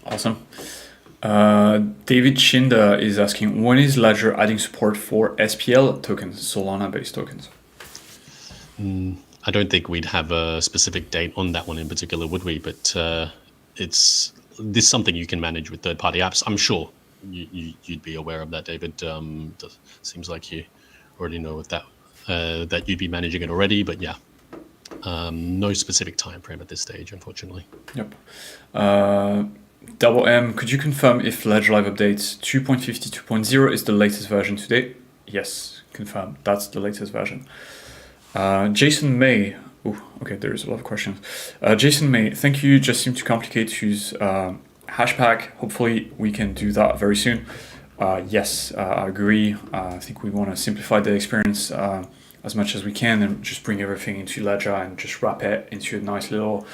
Awesome. David Shinda is asking, when is Ledger adding support for SPL tokens, Solana-based tokens? I don't think we'd have a specific date on that one in particular, would we? But this is something you can manage with third-party apps. I'm sure you'd be aware of that, David. Seems like you already know that you'd be managing it already. But yeah, no specific time frame at this stage, unfortunately. Yep. Double M, could you confirm if Ledger Live updates 2.52.0 is the latest version today? Yes, confirm. That's the latest version. Jason May. Okay, there's a lot of questions. Jason May, thank you. Just seemed too complicated to use Hashpack. Hopefully we can do that very soon. Yes, I agree. I think we want to simplify the experience as much as we can and just bring everything into Ledger and just wrap it into a nice little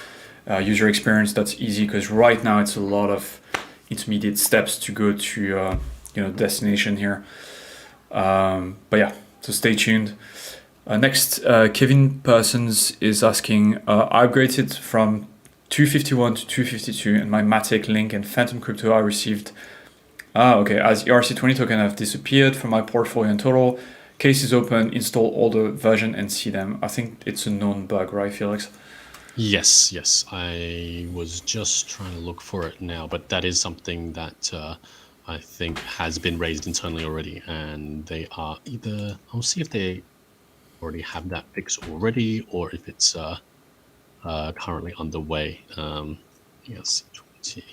user experience that's easy, because right now it's a lot of intermediate steps to go to destination here. But yeah, so stay tuned. Next, Kevin Persons is asking, I upgraded from 251 to 252 and my Matic, Link, and Phantom Crypto I received. Okay, as ERC20 token have disappeared from my portfolio in total. Case is open, install all the version and see them. I think it's a known bug, right, Felix? Yes. I was just trying to look for it now, but that is something that I think has been raised internally already, and they are either, I'll see if they already have that fix already or if it's currently underway. ERC20.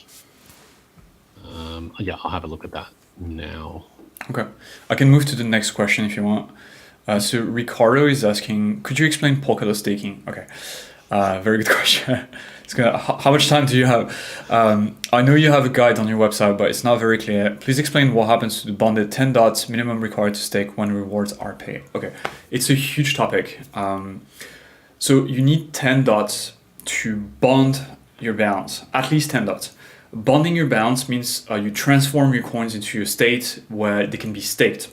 Yeah, I'll have a look at that now. Okay, I can move to the next question if you want. So Ricardo is asking, could you explain Polkadot staking? Okay, very good question. How much time do you have? I know you have a guide on your website, but it's not very clear. Please explain what happens to the bonded 10 dots minimum required to stake when rewards are paid. Okay, it's a huge topic. So you need 10 dots to bond your balance, at least 10 dots. Bonding your balance means you transform your coins into a state where they can be staked.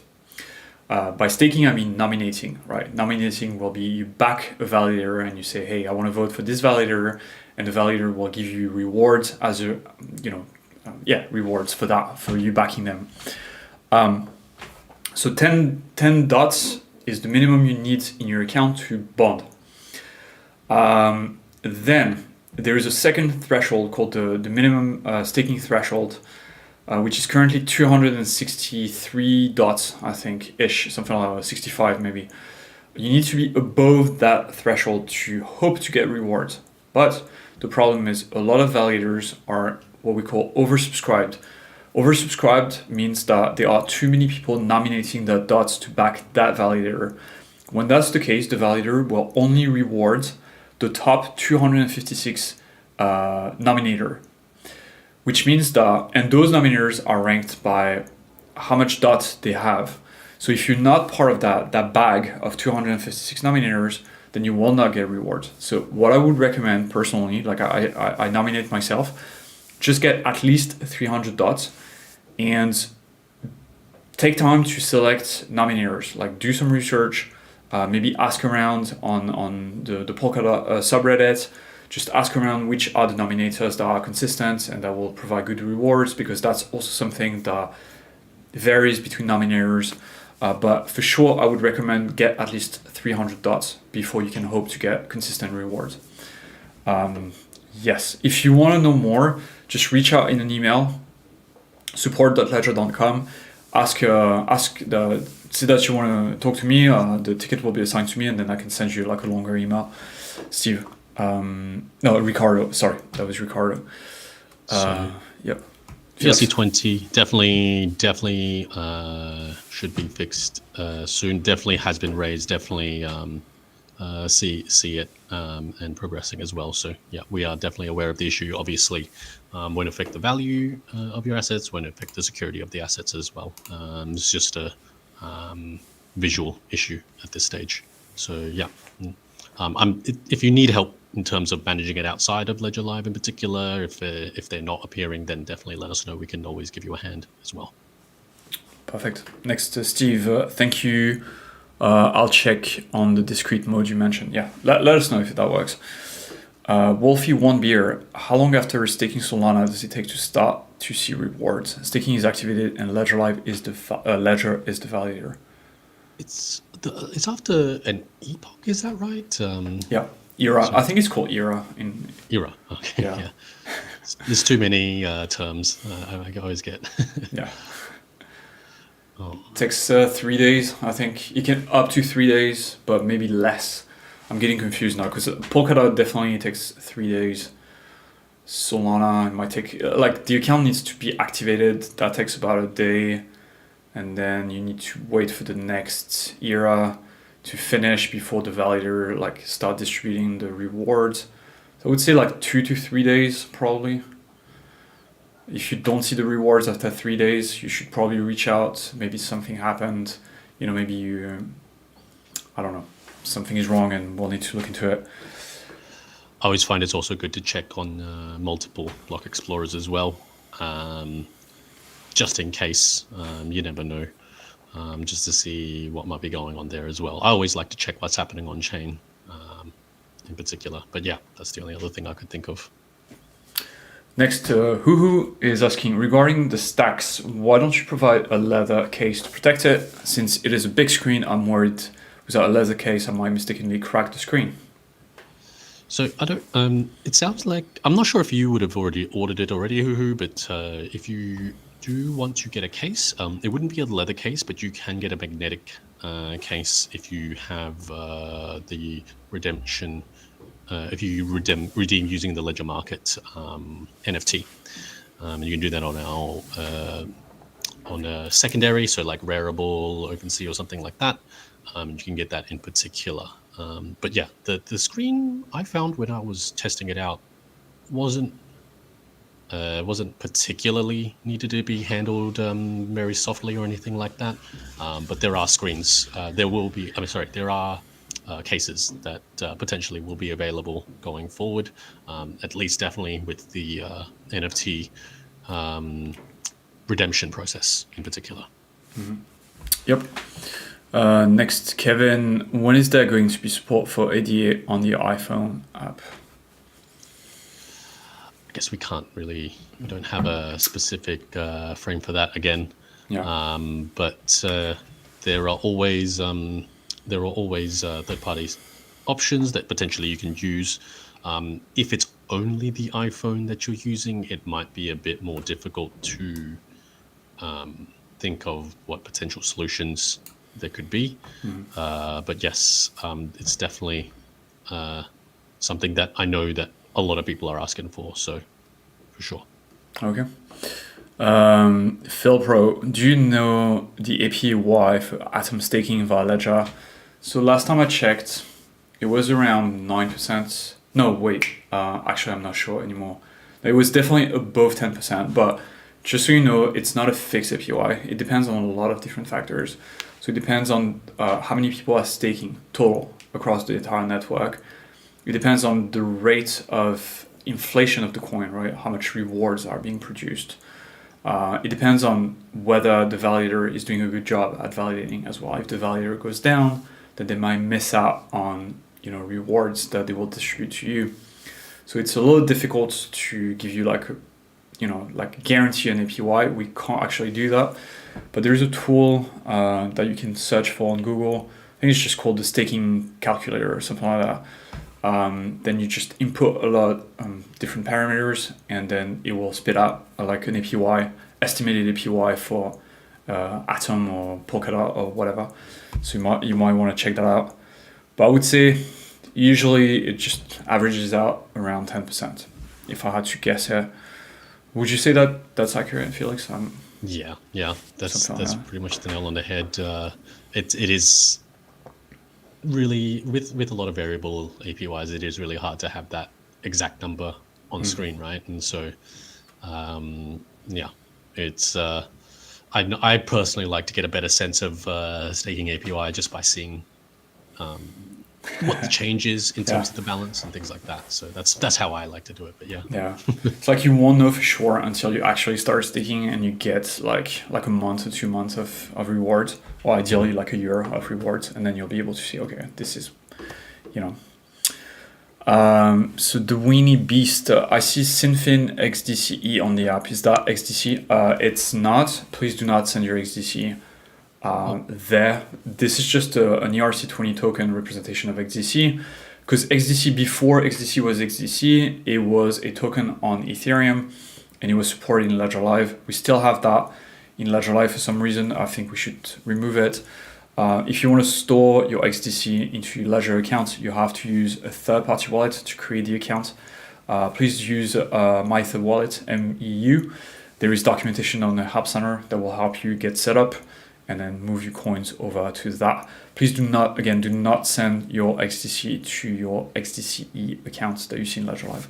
By staking, I mean nominating, right? Nominating will be you back a validator and you say, hey, I want to vote for this validator, and the validator will give you rewards as rewards for that, for you backing them. So 10 dots is the minimum you need in your account to bond. Then there is a second threshold called the minimum staking threshold, which is currently 263 dots, I think, ish, something like that, 65 maybe. You need to be above that threshold to hope to get rewards. But the problem is a lot of validators are what we call oversubscribed. Oversubscribed means that there are too many people nominating the dots to back that validator. When that's the case, the validator will only reward the top 256 nominator, which means that, and those nominators are ranked by how much dots they have. So if you're not part of that bag of 256 nominators, then you will not get rewards. So what I would recommend personally, like I nominate myself, just get at least 300 dots and take time to select nominators, like do some research, maybe ask around on the Polkadot subreddit, just ask around which are the nominators that are consistent and that will provide good rewards, because that's also something that varies between nominators. But for sure, I would recommend get at least 300 dots before you can hope to get consistent rewards. Yes, if you want to know more, just reach out in an email, support.ledger.com. say that you want to talk to me. The ticket will be assigned to me, and then I can send you like a longer email. Steve, no, Ricardo. Sorry, that was Ricardo. Yep. ERC20 definitely should be fixed soon. Definitely has been raised. Definitely see it and progressing as well. So yeah, we are definitely aware of the issue. Obviously, won't affect the value of your assets, won't affect the security of the assets as well. It's just a visual issue at this stage. So yeah, if you need help in terms of managing it outside of Ledger Live in particular, if they're not appearing, then definitely let us know. We can always give you a hand as well. Perfect. Next, Steve, thank you. I'll check on the discrete mode you mentioned. Yeah, let us know if that works. Wolfie One Beer, how long after staking Solana does it take to start to see rewards? Staking is activated and Ledger Live is Ledger is the validator. It's after an epoch, is that right? Yeah, era. So I think it's called era. Era. Okay. Yeah. There's too many terms. I always get. Yeah. It takes 3 days. I think it can up to 3 days, but maybe less. I'm getting confused now because Polkadot definitely takes 3 days. Solana might take like the account needs to be activated. That takes about a day, and then you need to wait for the next era to finish before the validator like start distributing the rewards. So I would say like 2 to 3 days probably. If you don't see the rewards after 3 days, you should probably reach out. Maybe something happened. Maybe you, I don't know, something is wrong and we'll need to look into it. I always find it's also good to check on multiple block explorers as well, just in case. You never know, just to see what might be going on there as well. I always like to check what's happening on chain in particular. But yeah, that's the only other thing I could think of. Next, Huhu is asking, regarding the stacks, why don't you provide a leather case to protect it? Since it is a big screen, I'm worried without a leather case, I might mistakenly crack the screen. So I don't, it sounds like, I'm not sure if you would have already ordered it already, Huhu, but if you do want to get a case, it wouldn't be a leather case, but you can get a magnetic case if you have the redemption. If you redeem using the Ledger Market NFT, and you can do that on a secondary, so like Rarible, OpenSea, or something like that. You can get that in particular. But yeah, the screen I found when I was testing it out wasn't particularly needed to be handled very softly or anything like that. But there are screens. There are cases that potentially will be available going forward, at least definitely with the NFT redemption process in particular. Mm-hmm. Yep. Next, Kevin, when is there going to be support for ADA on the iPhone app? I guess we don't have a specific frame for that again. Yeah. But there are always third-party options that potentially you can use. If it's only the iPhone that you're using, it might be a bit more difficult to think of what potential solutions there could be. Mm-hmm. But yes, it's definitely something that I know that a lot of people are asking for, so for sure. Okay. Phil Pro, do you know the APY for Atom staking via Ledger? So last time I checked, it was around 9%. No, wait, actually I'm not sure anymore. It was definitely above 10%, but just so you know, it's not a fixed APY. It depends on a lot of different factors. So it depends on how many people are staking total across the entire network. It depends on the rate of inflation of the coin, right? How much rewards are being produced. It depends on whether the validator is doing a good job at validating as well. If the validator goes down, then they might miss out on rewards that they will distribute to you. So it's a little difficult to give you like guarantee an APY. We can't actually do that, but there is a tool that you can search for on Google. I think it's just called the staking calculator or something like that. Then you just input a lot of different parameters, and then it will spit out like an APY, estimated APY for Atom or Polkadot or whatever. So you might want to check that out. But I would say usually it just averages out around 10%. If I had to guess here, would you say that that's accurate, Felix? Yeah, that's that. pretty much the nail on the head. It is really with a lot of variable APYs, it is really hard to have that exact number on screen, right? And so, it's I personally like to get a better sense of staking APY just by seeing what the change is in terms of the balance and things like that. So that's how I like to do it. But yeah, it's like you won't know for sure until you actually start staking and you get like a month or 2 months of rewards, or ideally like a year of rewards, and then you'll be able to see, okay, this is, you know. So the Weenie Beast, I see Sinfin XDCE on the app. Is that XDC? It's not. Please do not send your XDC there. This is just an ERC20 token representation of XDC, because XDC, before XDC was XDC, it was a token on Ethereum and it was supported in Ledger Live. We still have that in Ledger Live for some reason. I think we should remove it. If you want to store your XDC into your Ledger account, you have to use a third-party wallet to create the account. Please use MyThird Wallet, MEU. There is documentation on the Help Center that will help you get set up and then move your coins over to that. Please do not send your XDC to your XDCE accounts that you see in Ledger Live.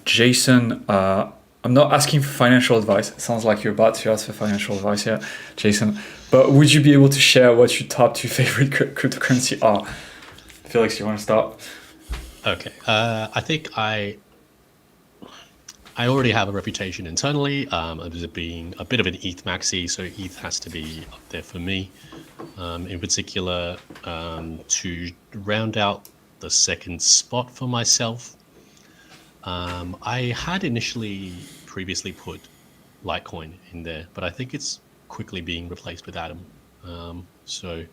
Jason, I'm not asking for financial advice. It sounds like you're about to ask for financial advice here, Jason. But would you be able to share what your top 2 favorite cryptocurrency are? Felix, you want to start? Okay. I think I already have a reputation internally as it being a bit of an ETH maxi, so ETH has to be up there for me. In particular, to round out the second spot for myself, I had previously put Litecoin in there, but I think it's quickly being replaced with Atom. So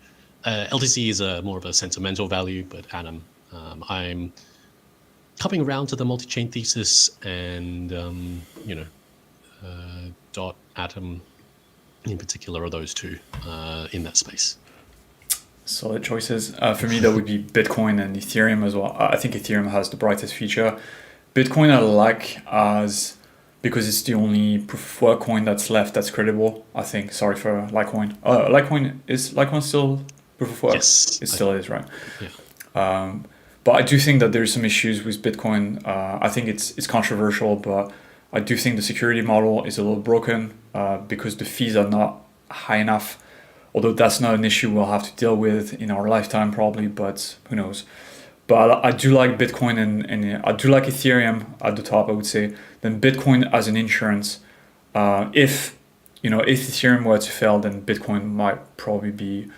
LTC is more of a sentimental value, but Atom, I'm coming around to the multi-chain thesis, and Dot, Atom in particular are those two in that space. Solid choices. For me, that would be Bitcoin and Ethereum as well. I think Ethereum has the brightest future. Bitcoin I like because it's the only proof of work coin that's left that's credible, I think. Sorry for Litecoin. Is Litecoin still proof of work? Yes. It still is, right? Yeah. But I do think that there's some issues with Bitcoin. I think it's controversial, but I do think the security model is a little broken because the fees are not high enough. Although that's not an issue we'll have to deal with in our lifetime probably, but who knows. But I do like Bitcoin and I do like Ethereum at the top, I would say. Then Bitcoin as an insurance. If Ethereum were to fail, then Bitcoin might probably be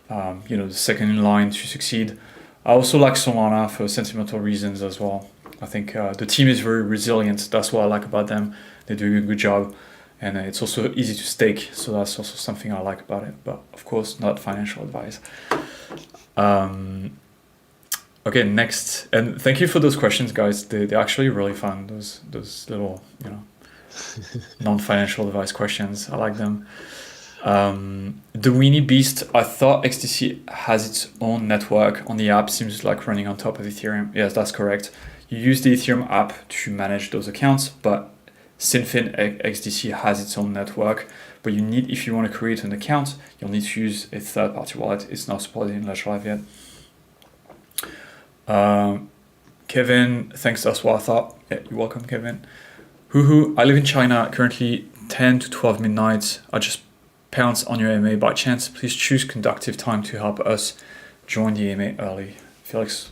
the second in line to succeed. I also like Solana for sentimental reasons as well. I think the team is very resilient. That's what I like about them. They're doing a good job. And it's also easy to stake. So that's also something I like about it. But of course, not financial advice. Okay, next. And thank you for those questions, guys. They're actually really fun. Those little, non-financial advice questions. I like them. The Weenie Beast, I thought XDC has its own network on the app, seems like running on top of Ethereum. Yes, that's correct. You use the Ethereum app to manage those accounts, but Sinfin XDC has its own network. But if you want to create an account, you'll need to use a third-party wallet. It's not supported in Ledger Live yet. Kevin, thanks, that's what I thought. Yeah, you're welcome, Kevin. I live in China, currently 10 to 12 midnight. I just pounce on your AMA by chance. Please choose conductive time to help us join the AMA early. Felix?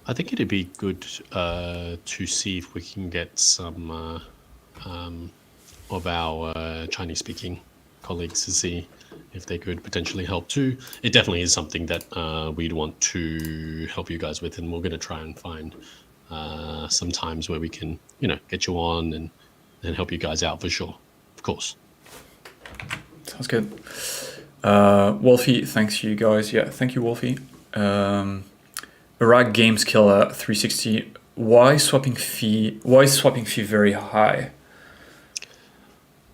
I think it'd be good to see if we can get some of our Chinese-speaking colleagues to see if they could potentially help too. It definitely is something that we'd want to help you guys with, and we're going to try and find some times where we can, get you on and help you guys out for sure. Of course. Sounds good. Wolfie, thanks you guys. Yeah, thank you, Wolfie. Iraq Games Killer 360. Why is swapping fee very high?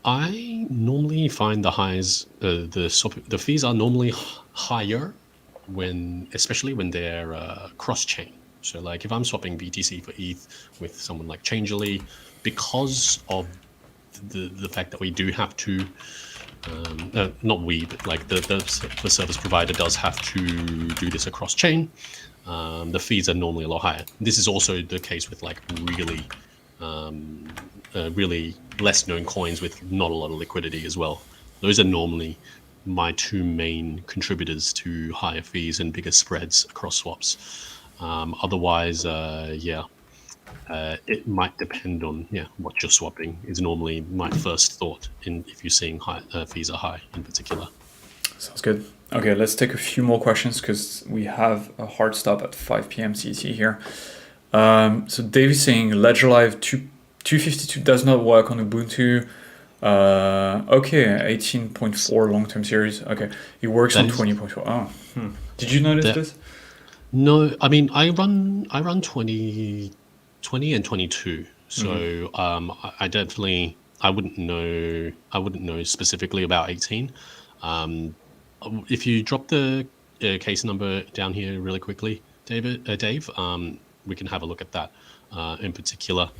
I normally find the highs, the fees are normally higher especially when they're cross-chain. So like if I'm swapping BTC for ETH with someone like Changelly, because of the fact that we do have to, not we, but like the service provider does have to do this across chain, the fees are normally a lot higher. This is also the case with like really less known coins with not a lot of liquidity as well. Those are normally my two main contributors to higher fees and bigger spreads across swaps. Otherwise, it might depend on what you're swapping is normally my first thought if you're seeing high fees are high in particular. Sounds good. Okay, let's take a few more questions because we have a hard stop at 5 p.m. CET here. So Dave is saying Ledger Live 252 does not work on Ubuntu. Okay, 18.4 long-term series. Okay, it works on 20.4. Oh, did you notice this? No, I mean I run 20 and 22. So I wouldn't know specifically about 18. If you drop the case number down here really quickly, Dave, we can have a look at that in particular.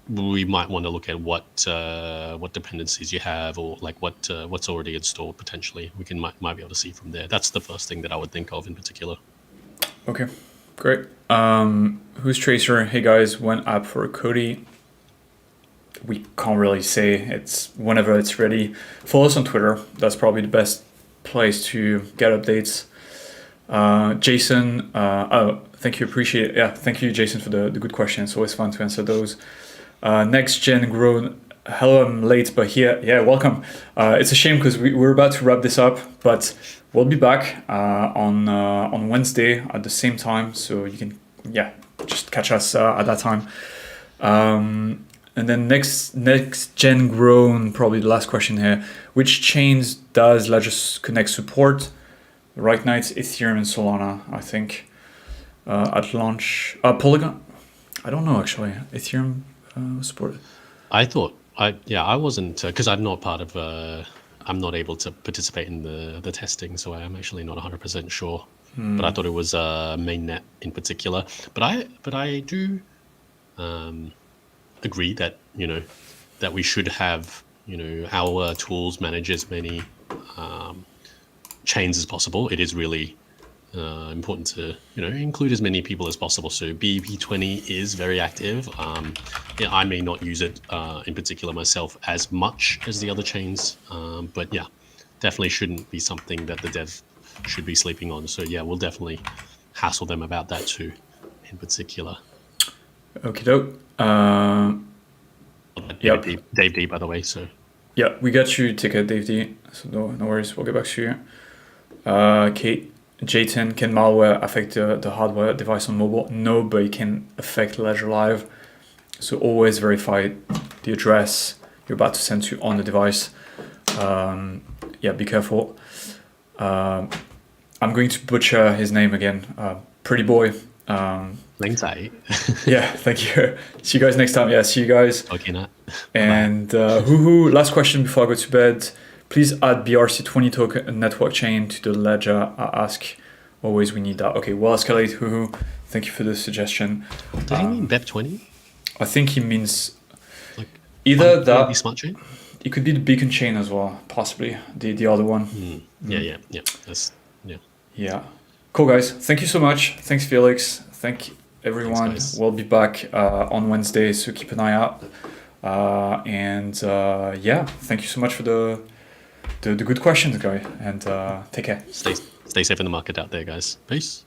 We might want to look at what dependencies you have, or like what's already installed potentially. We might be able to see from there. That's the first thing that I would think of in particular. Okay, great. Who's Tracer? Hey guys, one app for Cody. We can't really say. It's whenever it's ready. Follow us on Twitter. That's probably the best place to get updates. Jason, thank you, appreciate it. Yeah, thank you, Jason, for the good question. It's always fun to answer those. Next Gen Grown, hello, I'm late, but here, yeah, welcome. It's a shame because we're about to wrap this up, but we'll be back on Wednesday at the same time, so you can, just catch us at that time. And then next Gen Grown, probably the last question here. Which chains does Ledger Connect support? Right now it's Ethereum and Solana, I think. At launch, Polygon. I don't know actually. Ethereum supported. I thought I wasn't because I'm not part of. I'm not able to participate in the testing, so I am actually not 100% sure. But I thought it was mainnet in particular. But I do agree that that we should have our tools manage as many chains as possible. It is really important to include as many people as possible. So BEP20 is very active. I may not use it in particular myself as much as the other chains, but definitely shouldn't be something that the dev should be sleeping on. So we'll definitely hassle them about that too, in particular. Okay, dope. Yep. Dave D, by the way. So we got you ticket, Dave D. So no worries. We'll get back to you. Kate, J10, can malware affect the hardware device on mobile? No, but it can affect Ledger Live. So always verify the address you're about to send to on the device. Be careful. I'm going to butcher his name again. Pretty boy. Thank you. See you guys next time. See you guys. Okay, Nat. And last question before I go to bed. Please add BRC20 token network chain to the ledger. I ask always, we need that. Okay, we'll escalate. Thank you for the suggestion. Does he mean BEP20? I think he means like either that. Smart chain? It could be the beacon chain as well, possibly the other one. Yeah. Yeah. Cool, guys. Thank you so much. Thanks, Felix. Thank everyone. Thanks, we'll be back on Wednesday, so keep an eye out. Thank you so much for the good questions, guy. And take care. Stay safe in the market out there, guys. Peace.